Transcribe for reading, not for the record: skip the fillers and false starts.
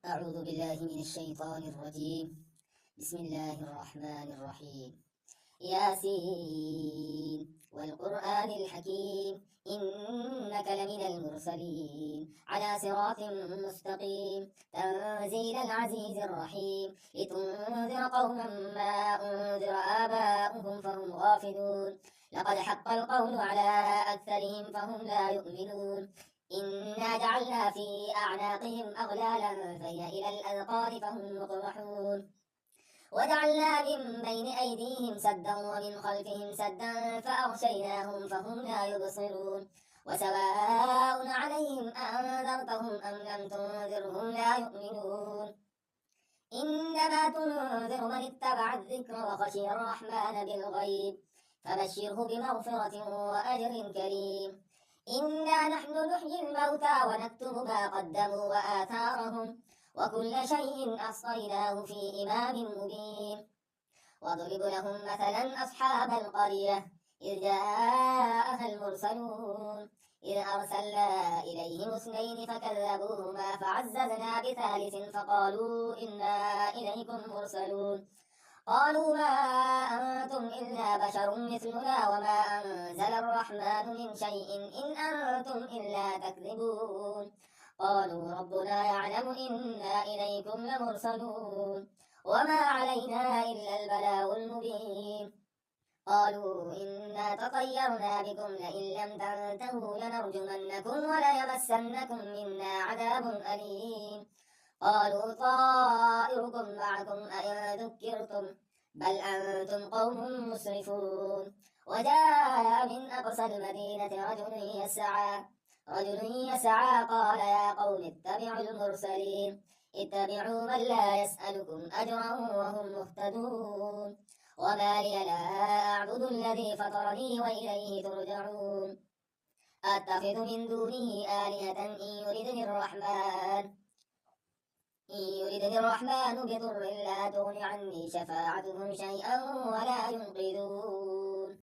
أعوذ بالله من الشيطان الرجيم. بسم الله الرحمن الرحيم. ياسين والقرآن الحكيم إنك لمن المرسلين على صراط مستقيم تنزيل العزيز الرحيم لتنذر قوما ما أنذر آباؤهم فهم غافلون لقد حق القول على أكثرهم فهم لا يؤمنون إنا جعلنا في أعناقهم أغلالا فهي إلى الأذقان فهم مقمحون وجعلنا من بين أيديهم سدا ومن خلفهم سدا فأغشيناهم فهم لا يبصرون وسواء عليهم أنذرتهم أم لم تنذرهم لا يؤمنون إنما تنذر من اتبع الذكر وخشي الرحمن بالغيب فبشره بمغفرة وأجر كريم إنا نحن نحيي الموتى ونكتب ما قدموا وآثارهم وكل شيء أحصيناه في إمام مبين واضرب لهم مثلا أصحاب القرية إذ جاءها المرسلون إذ أرسلنا إليهم اثنين فكذبوهما فعززنا بثالث فقالوا إنا إليكم مرسلون قالوا ما أنتم إلا بشر مثلنا وما أنزل الرحمن من شيء إن أنتم إلا تكذبون قالوا ربنا يعلم إنا إليكم لمرسلون وما علينا إلا البلاغ المبين قالوا إنا تطيرنا بكم لئن لم تنتهوا لنرجمنكم وليمسنكم منا عذاب أليم قالوا طائركم معكم أئن ذكرتم بل أنتم قوم مسرفون وجاء من أقصى المدينة رجل يسعى قال يا قوم اتبعوا المرسلين اتبعوا من لا يسألكم أجرا وهم مهتدون وما لي لا أعبد الذي فطرني وإليه ترجعون أتخذ من دونه آلهة إن يردني الرحمن بضر لا تغن عني شفاعتهم شيئا ولا ينقذون